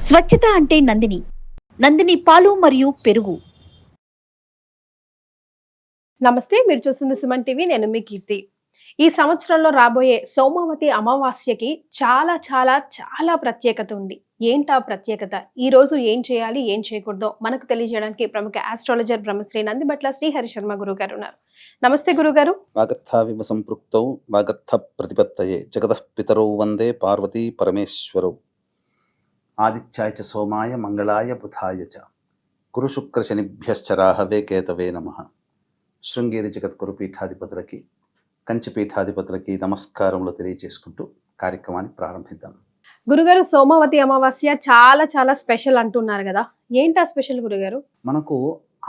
స్వచ్ఛత అంటే నందిని. నందిని పాలు మరియు పెరుగు. నమస్తే, మీరు చూస్తుంది సుమన్ టీవీ. నేను మీ కీర్తి. ఈ సంవత్సరంలో రాబోయే సోమవతి అమావాస్యకి చాలా చాలా చాలా ప్రత్యేకత ఉంది. ఏంటా ప్రత్యేకత? ఈ రోజు ఏం చేయాలి, ఏం చేయకూడదో మనకు తెలియజేయడానికి ప్రముఖ ఆస్ట్రాలజర్ బ్రహ్మశ్రీ నందిబట్ల శ్రీహరి శర్మ గురువు గారు ఉన్నారు. నమస్తే గురుగారు. వాగర్థావివ సంపృక్తౌ వాగర్థ ప్రతిపత్తయే జగతః పితరౌ వందే పార్వతీ పరమేశ్వరౌ. ఆదిత్యాయ చ సోమాయ మంగళాయ బుధాయ చ గురు శుక్ర శనిభ్యశ్చ రాహవే కేతవే నమః. శృంగేరి జగద్గురు పీఠాధిపతులకి, కంచి పీఠాధిపతులకి నమస్కారములు తెలియజేసుకుంటూ కార్యక్రమాన్ని ప్రారంభిద్దాం. గురుగారు, సోమవతి అమావాస్య చాలా చాలా స్పెషల్ అంటున్నారు కదా, ఏంటా స్పెషల్ గురుగారు? మనకు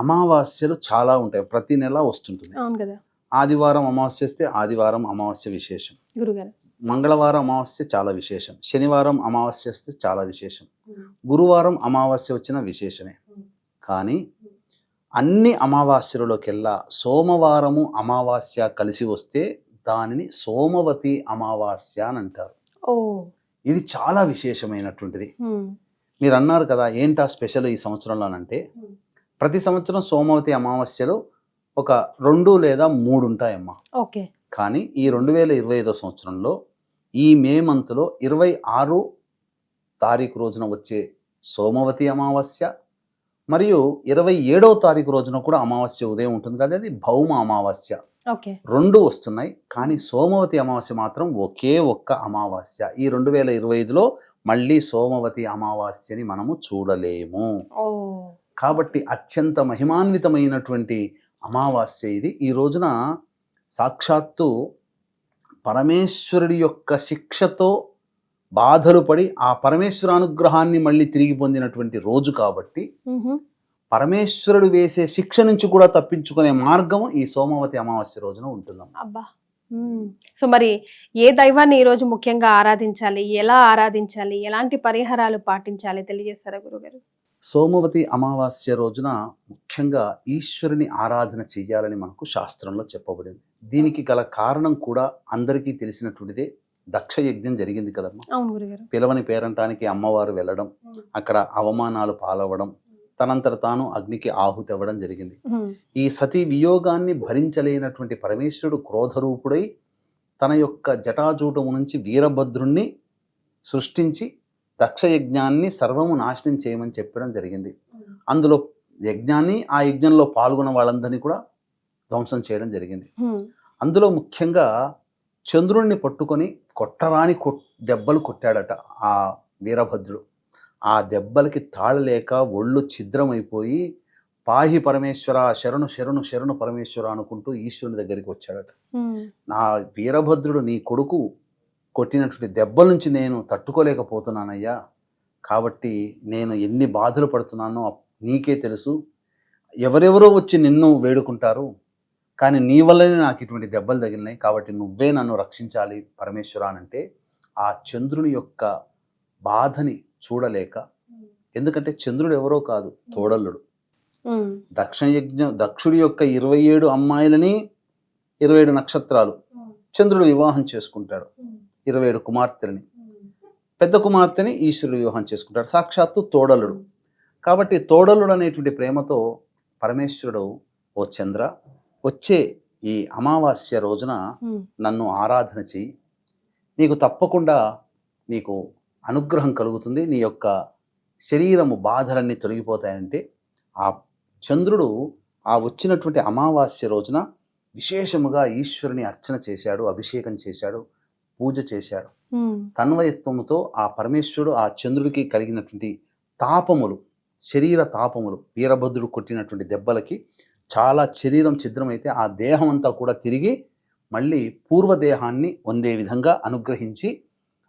అమావాస్యలు చాలా ఉంటాయి, ప్రతి నెల వస్తుంటుంది. అవును కదా. ఆదివారం అమావాస్య వస్తే ఆదివారం అమావాస్య విశేషం, గురుగారు మంగళవారం అమావాస్య చాలా విశేషం, శనివారం అమావాస్య వస్తే చాలా విశేషం, గురువారం అమావాస్య వచ్చిన విశేషమే. కానీ అన్ని అమావాస్యలలోకెల్లా సోమవారము అమావాస్య కలిసి వస్తే దానిని సోమవతి అమావాస్య అని అంటారు. ఓ, ఇది చాలా విశేషమైనటువంటిది. మీరు అన్నారు కదా ఏంటా స్పెషల్ ఈ సంవత్సరంలో అంటే, ప్రతి సంవత్సరం సోమవతి అమావాస్యలు ఒక 2 లేదా 3 ఉంటాయమ్మా. ఓకే. కానీ ఈ 2025 సంవత్సరంలో ఈ మే మంత్లో 26 తారీఖు రోజున వచ్చే సోమవతి అమావాస్య మరియు 27వ తారీఖు రోజున కూడా అమావాస్య ఉదయం ఉంటుంది కదా, అది భౌమ అమావాస్య. ఓకే. 2 వస్తున్నాయి, కానీ సోమవతి అమావాస్య మాత్రం ఒకే ఒక్క అమావాస్య. ఈ 2025లో మళ్ళీ సోమవతి అమావాస్యని మనము చూడలేము. కాబట్టి అత్యంత మహిమాన్వితమైనటువంటి అమావాస్య ఇది. ఈ రోజున సాక్షాత్తు పరమేశ్వరుడి యొక్క శిక్షతో బాధలు పడి ఆ పరమేశ్వర అనుగ్రహాన్ని మళ్ళీ తిరిగి పొందినటువంటి రోజు కాబట్టి పరమేశ్వరుడు వేసే శిక్ష నుంచి కూడా తప్పించుకునే మార్గం ఈ సోమవతి అమావాస్య రోజున ఉంటుందాం. అబ్బా. సో మరి ఏ దైవాన్ని ఈ రోజు ముఖ్యంగా ఆరాధించాలి, ఎలా ఆరాధించాలి, ఎలాంటి పరిహారాలు పాటించాలి తెలియజేస్తారా గురుగారు? సోమవతి అమావాస్య రోజున ముఖ్యంగా ఈశ్వరుని ఆరాధన చెయ్యాలని మనకు శాస్త్రంలో చెప్పబడింది. దీనికి గల కారణం కూడా అందరికీ తెలిసినటువంటిదే. దక్ష యజ్ఞం జరిగింది కదమ్మా. అవును గురుగారు. పిలవని పేరంటానికి అమ్మవారు వెళ్ళడం, అక్కడ అవమానాలు పాలవడం, తనంతట తాను అగ్నికి ఆహుతి అవ్వడం జరిగింది. ఈ సతీ వియోగాన్ని భరించలేనటువంటి పరమేశ్వరుడు క్రోధరూపుడై తన యొక్క జటాజూటము నుంచి వీరభద్రుణ్ణి సృష్టించి దక్ష యజ్ఞాన్ని సర్వము నాశనం చేయమని చెప్పడం జరిగింది. అందులో యజ్ఞాన్ని, ఆ యజ్ఞంలో పాల్గొన్న వాళ్ళందరినీ కూడా ధ్వంసం చేయడం జరిగింది. అందులో ముఖ్యంగా చంద్రుణ్ణి పట్టుకొని కొట్టరాని దెబ్బలు కొట్టాడట ఆ వీరభద్రుడు. ఆ దెబ్బలకి తాళలేక ఒళ్ళు ఛిద్రమైపోయి పాహి పరమేశ్వర, శరణు శరణు శరణు పరమేశ్వర అనుకుంటూ ఈశ్వరుని దగ్గరికి వచ్చాడట. నా వీరభద్రుడు నీ కొడుకు కొట్టినటువంటి దెబ్బల నుంచి నేను తట్టుకోలేకపోతున్నానయ్యా, కాబట్టి నేను ఎన్ని బాధలు పడుతున్నానో నీకే తెలుసు. ఎవరెవరో వచ్చి నిన్ను వేడుకుంటారు, కానీ నీ వల్లనే నాకు ఇటువంటి దెబ్బలు తగిలినాయి, కాబట్టి నువ్వే నన్ను రక్షించాలి పరమేశ్వర అంటే ఆ చంద్రుని యొక్క బాధని చూడలేక, ఎందుకంటే చంద్రుడు ఎవరో కాదు, తోడల్లుడు. దక్షుడి యొక్క 27 అమ్మాయిలని 27 నక్షత్రాలు చంద్రుడు వివాహం చేసుకుంటాడు. 27 కుమార్తెలని, పెద్ద కుమార్తెని ఈశ్వరుడు వివాహం చేసుకుంటాడు, సాక్షాత్తు తోడల్లుడు. కాబట్టి తోడల్లుడు అనేటువంటి ప్రేమతో పరమేశ్వరుడు, ఓ చంద్ర, వచ్చే ఈ అమావాస్య రోజున నన్ను ఆరాధన చెయ్యి, నీకు తప్పకుండా నీకు అనుగ్రహం కలుగుతుంది, నీ యొక్క శరీరము బాధలన్నీ తొలగిపోతాయంటే ఆ చంద్రుడు ఆ వచ్చినటువంటి అమావాస్య రోజున విశేషముగా ఈశ్వరుని అర్చన చేశాడు, అభిషేకం చేశాడు, పూజ చేశాడు. తన్వయత్వముతో ఆ పరమేశ్వరుడు ఆ చంద్రుడికి కలిగినటువంటి తాపములు, శరీర తాపములు, వీరభద్రుడు కొట్టినటువంటి దెబ్బలకి చాలా శరీరం ఛిద్రమైతే ఆ దేహం అంతా కూడా తిరిగి మళ్ళీ పూర్వదేహాన్ని పొందే విధంగా అనుగ్రహించి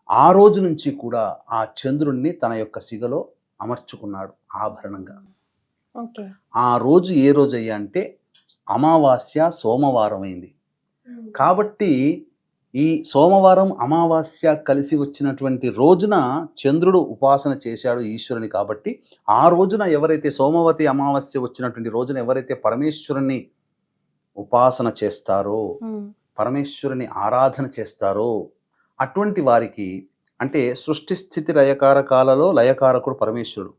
ఆ రోజు నుంచి కూడా ఆ చంద్రుణ్ణి తన యొక్క సిగలో అమర్చుకున్నాడు ఆభరణంగా. ఆ రోజు ఏ రోజు అయ్యా అంటే అమావాస్య సోమవారం అయింది. కాబట్టి ఈ సోమవారం అమావాస్య కలిసి వచ్చినటువంటి రోజున చంద్రుడు ఉపాసన చేశాడు ఈశ్వరుని. కాబట్టి ఆ రోజున ఎవరైతే సోమవతి అమావాస్య వచ్చినటువంటి రోజున ఎవరైతే పరమేశ్వరుని ఉపాసన చేస్తారో, పరమేశ్వరుని ఆరాధన చేస్తారో అటువంటి వారికి అంటే సృష్టి స్థితి లయకారకాలలో లయకారకుడు పరమేశ్వరుడు.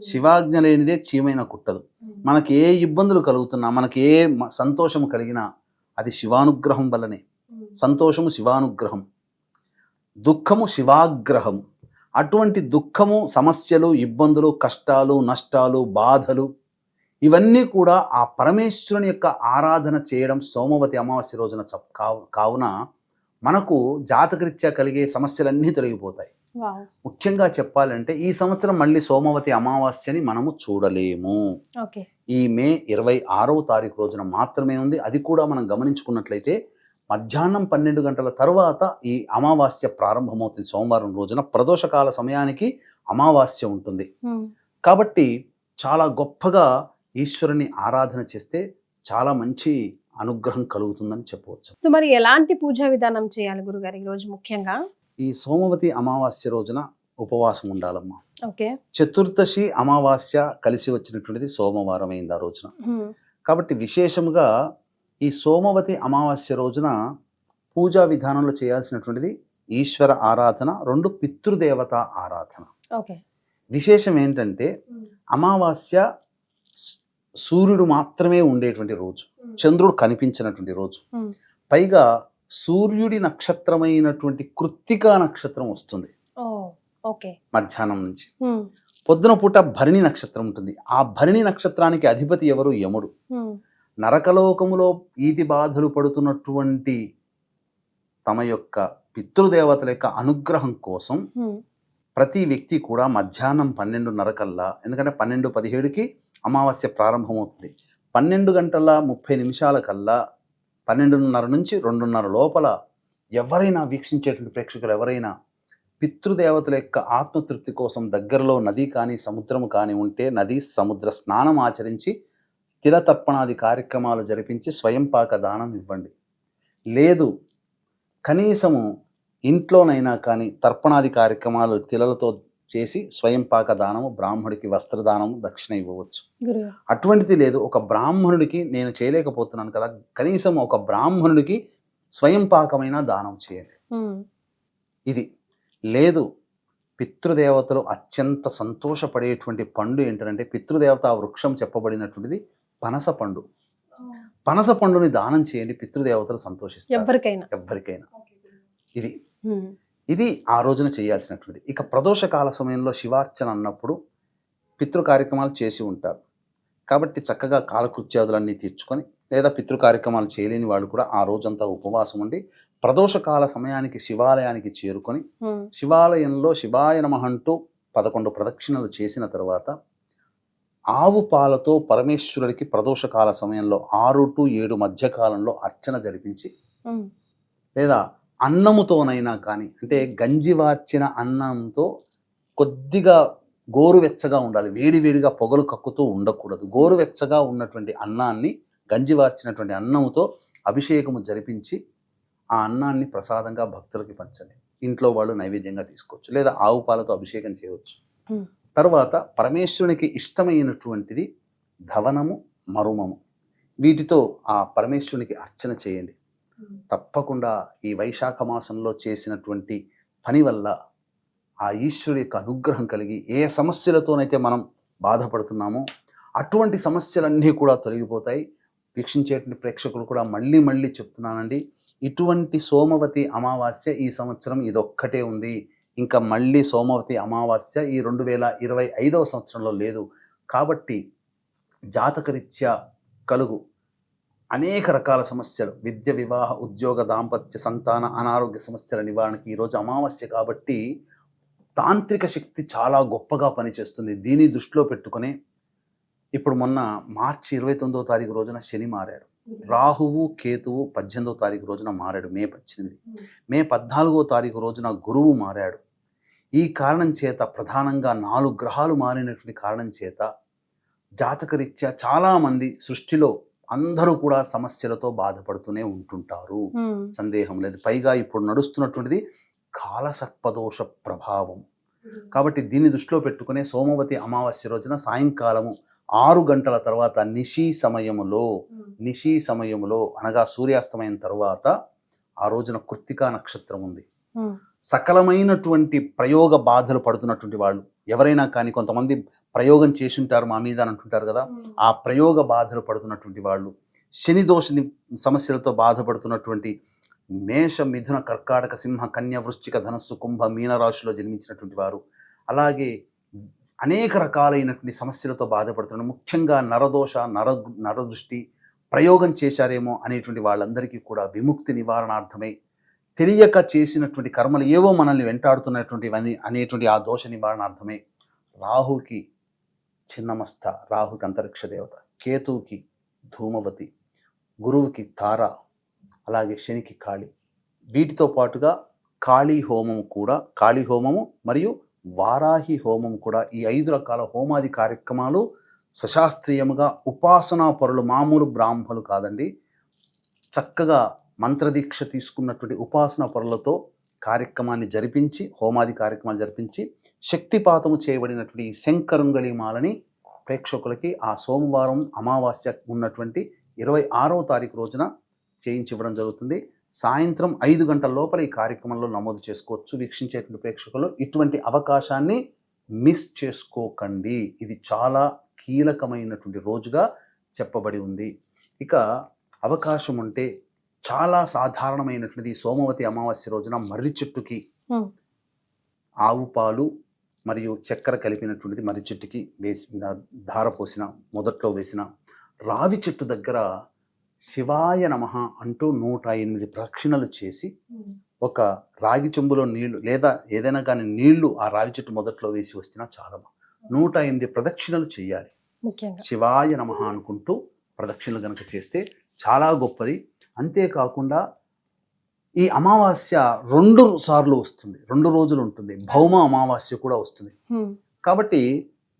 శివాజ్ఞ లేనిదే చీమైన కుట్టదు. మనకి ఏ ఇబ్బందులు కలుగుతున్నా, మనకి ఏ సంతోషం కలిగినా అది శివానుగ్రహం వల్లనే. సంతోషము శివానుగ్రహం, దుఃఖము శివాగ్రహం. అటువంటి దుఃఖము, సమస్యలు, ఇబ్బందులు, కష్టాలు, నష్టాలు, బాధలు ఇవన్నీ కూడా ఆ పరమేశ్వరుని యొక్క ఆరాధన చేయడం సోమవతి అమావాస్య రోజున కావున మనకు జాతకరీత్యా కలిగే సమస్యలన్నీ తొలగిపోతాయి. ముఖ్యంగా చెప్పాలంటే ఈ సంవత్సరం మళ్ళీ సోమవతి అమావాస్యని మనము చూడలేము. ఈ మే 26వ తారీఖు రోజున మాత్రమే ఉంది. అది కూడా మనం గమనించుకున్నట్లయితే మధ్యాహ్నం 12 గంటల తర్వాత ఈ అమావాస్య ప్రారంభమవుతుంది. సోమవారం రోజున ప్రదోషకాల సమయానికి అమావాస్య ఉంటుంది. కాబట్టి చాలా గొప్పగా ఈశ్వరుని ఆరాధన చేస్తే చాలా మంచి అనుగ్రహం కలుగుతుందని చెప్పవచ్చు. సో మరి ఎలాంటి పూజా విధానం చేయాలి గురుగారు ఈ రోజు? ముఖ్యంగా ఈ సోమవతి అమావాస్య రోజున ఉపవాసం ఉండాలమ్మా. ఓకే. చతుర్దశి అమావాస్య కలిసి వచ్చినటువంటిది సోమవారం అయింది ఆ రోజున. కాబట్టి విశేషంగా ఈ సోమవతి అమావాస్య రోజున పూజా విధానంలో చేయాల్సినటువంటిది ఈశ్వర ఆరాధన, 2 పితృదేవత ఆరాధన. ఓకే. విశేషం ఏంటంటే అమావాస్య సూర్యుడు మాత్రమే ఉండేటువంటి రోజు, చంద్రుడు కనిపించినటువంటి రోజు. పైగా సూర్యుడి నక్షత్రమైనటువంటి కృత్తికా నక్షత్రం వస్తుంది మధ్యాహ్నం నుంచి. పొద్దున పూట భరణి నక్షత్రం ఉంటుంది. ఆ భరణి నక్షత్రానికి అధిపతి ఎవరు? యముడు. నరకలోకములో ఈతి బాధలు పడుతున్నటువంటి తమ యొక్క పితృదేవతల యొక్క అనుగ్రహం కోసం ప్రతి వ్యక్తి కూడా మధ్యాహ్నం 12:30 కల్లా, ఎందుకంటే 12:17కి అమావాస్య ప్రారంభమవుతుంది, 12:30 కల్లా 12:30 నుంచి 2:30 లోపల ఎవరైనా వీక్షించేటువంటి ప్రేక్షకులు ఎవరైనా పితృదేవతల యొక్క ఆత్మతృప్తి కోసం దగ్గరలో నది కానీ సముద్రము కానీ ఉంటే నది సముద్ర స్నానం ఆచరించి తిలతర్పణాది కార్యక్రమాలు జరిపించి స్వయంపాక దానం ఇవ్వండి. లేదు కనీసము ఇంట్లోనైనా కానీ తర్పణాది కార్యక్రమాలు తిలలతో చేసి స్వయంపాక దానము, బ్రాహ్మడికి వస్త్రదానము, దక్షిణ ఇవ్వవచ్చు. అటువంటిది లేదు, ఒక బ్రాహ్మణుడికి నేను చేయలేకపోతున్నాను కదా, కనీసం ఒక బ్రాహ్మణుడికి స్వయంపాకమైన దానం చేయండి. ఇది లేదు. పితృదేవతలు అత్యంత సంతోషపడేటువంటి పండు ఏంటంటే పితృదేవత వృక్షం చెప్పబడినటువంటిది పనస పండు. పనస పండుని దానం చేయండి, పితృదేవతలు సంతోషిస్తారు ఎవరికైనా. ఇది ఆ రోజున చేయాల్సినటువంటిది. ఇక ప్రదోషకాల సమయంలో శివార్చన అన్నప్పుడు పితృ కార్యక్రమాలు చేసి ఉంటారు కాబట్టి చక్కగా కాలకృత్యాదులన్నీ తీర్చుకొని, లేదా పితృ కార్యక్రమాలు చేయలేని వాళ్ళు కూడా ఆ రోజంతా ఉపవాసం ఉండి ప్రదోషకాల సమయానికి శివాలయానికి చేరుకొని శివాలయంలో శివాయ నమః అంటూ 11 ప్రదక్షిణలు చేసిన తర్వాత ఆవు పాలతో పరమేశ్వరుడికి ప్రదోషకాల సమయంలో 6 to 7 మధ్య కాలంలో అర్చన జరిపించి, లేదా అన్నముతోనైనా కానీ, అంటే గంజివార్చిన అన్నంతో కొద్దిగా గోరువెచ్చగా ఉండాలి, వేడివేడిగా పొగలు కక్కుతూ ఉండకూడదు. గోరువెచ్చగా ఉన్నటువంటి అన్నాన్ని గంజివార్చినటువంటి అన్నముతో అభిషేకము జరిపించి ఆ అన్నాన్ని ప్రసాదంగా భక్తులకి పంచండి. ఇంట్లో వాళ్ళు నైవేద్యంగా తీసుకోవచ్చు, లేదా ఆవు పాలతో అభిషేకం చేయవచ్చు. తర్వాత పరమేశ్వరునికి ఇష్టమైనటువంటిది ధవనము, మరుమము, వీటితో ఆ పరమేశ్వరునికి అర్చన చేయండి. తప్పకుండా ఈ వైశాఖ మాసంలో చేసినటువంటి పని వల్ల ఆ ఈశ్వరుడి యొక్క అనుగ్రహం కలిగి ఏ సమస్యలతోనైతే మనం బాధపడుతున్నామో అటువంటి సమస్యలన్నీ కూడా తొలగిపోతాయి. వీక్షించేటువంటి ప్రేక్షకులు కూడా మళ్ళీ మళ్ళీ చెప్తున్నానండి, ఇటువంటి సోమవతి అమావాస్య ఈ సంవత్సరం ఇదొక్కటే ఉంది. ఇంకా మళ్ళీ సోమవతి అమావాస్య ఈ 2025వ సంవత్సరంలో లేదు. కాబట్టి జాతకరీత్యా కలుగు అనేక రకాల సమస్యలు, విద్య, వివాహ, ఉద్యోగ, దాంపత్య, సంతాన, అనారోగ్య సమస్యల నివారణకి ఈరోజు అమావాస్య కాబట్టి తాంత్రిక శక్తి చాలా గొప్పగా పనిచేస్తుంది. దీన్ని దృష్టిలో పెట్టుకుని ఇప్పుడు మొన్న మార్చి 29వ తారీఖు రోజున శని మారాడు, రాహువు కేతువు 18వ తారీఖు రోజున మారాడు, మే 18. మే 14వ తారీఖు రోజున గురువు మారాడు. ఈ కారణం చేత ప్రధానంగా 4 గ్రహాలు మారినటువంటి కారణం చేత జాతకరీత్యా చాలామంది సృష్టిలో అందరూ కూడా సమస్యలతో బాధపడుతూనే ఉంటుంటారు, సందేహం లేదు. పైగా ఇప్పుడు నడుస్తున్నటువంటిది కాలసర్పదోష ప్రభావం. కాబట్టి దీన్ని దృష్టిలో పెట్టుకునే సోమవతి అమావాస్య రోజున సాయంకాలము 6 గంటల తర్వాత నిశీ సమయములో అనగా సూర్యాస్తమయం తర్వాత ఆ రోజున కృత్తికా నక్షత్రం ఉంది. సకలమైనటువంటి ప్రయోగ బాధలు పడుతున్నటువంటి వాళ్ళు ఎవరైనా కానీ, కొంతమంది ప్రయోగం చేసి ఉంటారు మా మీద అని అంటుంటారు కదా, ఆ ప్రయోగ బాధలు పడుతున్నటువంటి వాళ్ళు, శని దోష సమస్యలతో బాధపడుతున్నటువంటి మేష మిథున కర్కాటక సింహ కన్య వృశ్చిక ధనస్సు కుంభ మీన రాశిలో జన్మించినటువంటి వారు, అలాగే అనేక రకాలైనటువంటి సమస్యలతో బాధపడుతున్నారు, ముఖ్యంగా నరదోష నరదృష్టి ప్రయోగం చేశారేమో అనేటువంటి వాళ్ళందరికీ కూడా విముక్తి నివారణార్థమై, తెలియక చేసినటువంటి కర్మలు ఏవో మనల్ని వెంటాడుతున్నటువంటివన్నీ అనేటువంటి ఆ దోష నివారణార్థమే రాహుకి చిన్నమస్త, రాహుకి అంతరిక్ష దేవత, కేతువుకి ధూమవతి, గురువుకి తార, అలాగే శనికి కాళి, వీటితో పాటుగా కాళీ హోమము కూడా, కాళీ హోమము మరియు వారాహి హోమం కూడా, ఈ 5 రకాల హోమాది కార్యక్రమాలు సశాస్త్రీయముగా ఉపాసనా పరులు, మామూలు బ్రాహ్మలు కాదండి, చక్కగా మంత్రదీక్ష తీసుకున్నటువంటి ఉపాసనా పరులతో కార్యక్రమాన్ని జరిపించి, హోమాది కార్యక్రమాలు జరిపించి, శక్తిపాతము చేయబడినటువంటి ఈ శంకరుంగలి మాలని ప్రేక్షకులకి ఆ సోమవారం అమావాస్య ఉన్నటువంటి 26వ తారీఖు రోజున చేయించివ్వడం జరుగుతుంది. సాయంత్రం 5 గంటల లోపల ఈ కార్యక్రమంలో నమోదు చేసుకోవచ్చు. వీక్షించేటువంటి ప్రేక్షకులు ఇటువంటి అవకాశాన్ని మిస్ చేసుకోకండి. ఇది చాలా కీలకమైనటువంటి రోజుగా చెప్పబడి ఉంది. ఇక అవకాశం ఉంటే చాలా సాధారణమైనటువంటి సోమవతి అమావాస్య రోజున మర్రి చెట్టుకి ఆవు పాలు మరియు చక్కెర కలిపినటువంటిది మర్రి చెట్టుకి వేసి ధార పోసిన, మొదట్లో వేసిన రావి చెట్టు దగ్గర శివాయ నమః అంటూ 108 ప్రదక్షిణలు చేసి, ఒక రాగి చెంబులో నీళ్లు లేదా ఏదైనా కానీ నీళ్లు ఆ రావి చెట్టు మొదట్లో వేసి వచ్చినా చాలా 108 ప్రదక్షిణలు చేయాలి. శివాయ నమః అనుకుంటూ ప్రదక్షిణలు కనుక చేస్తే చాలా గొప్పది. అంతేకాకుండా ఈ అమావాస్య 2 సార్లు వస్తుంది, 2 రోజులు ఉంటుంది. భౌమ అమావాస్య కూడా వస్తుంది. కాబట్టి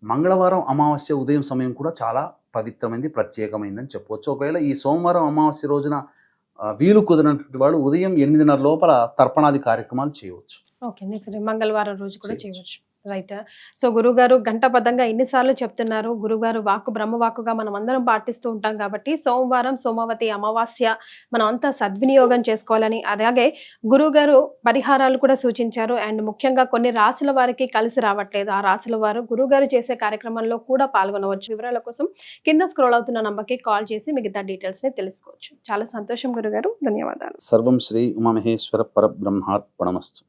మంగళవారం అమావాస్య ఉదయం సమయం కూడా చాలా పవిత్రమైంది, ప్రత్యేకమైందని చెప్పవచ్చు. ఒకవేళ ఈ సోమవారం అమావాస్య రోజున వీలు కుదిరినటువంటి వాళ్ళు ఉదయం 8:30 లోపల తర్పణాది కార్యక్రమాలు చేయవచ్చు. ఓకే, నెక్స్ట్ మంగళవారం రోజు కూడా చేయవచ్చు. రైట్. సో గురుగారు గంటబద్ధంగా ఎన్నిసార్లు చెప్తున్నారు, గురుగారు వాక్కు బ్రహ్మవాక్కుగా మనం అందరం పాటిస్తూ ఉంటాం కాబట్టి సోమవారం సోమవతి అమావాస్య మనం అంతా సద్వినియోగం చేసుకోవాలని, అలాగే గురుగారు పరిహారాలు కూడా సూచించారు. అండ్ ముఖ్యంగా కొన్ని రాశుల వారికి కలిసి రావట్లేదు, ఆ రాశుల వారు గురుగారు చేసే కార్యక్రమంలో కూడా పాల్గొనవచ్చు. వివరాల కోసం కింద స్క్రోల్ అవుతున్న నంబర్కి కాల్ చేసి మిగతా డీటెయిల్స్ ని తెలుసుకోవచ్చు. చాలా సంతోషం గురుగారు, ధన్యవాదాలు. సర్వం శ్రీ ఉమామహేశ్వర పరబ్రహ్మార్పణమస్తు.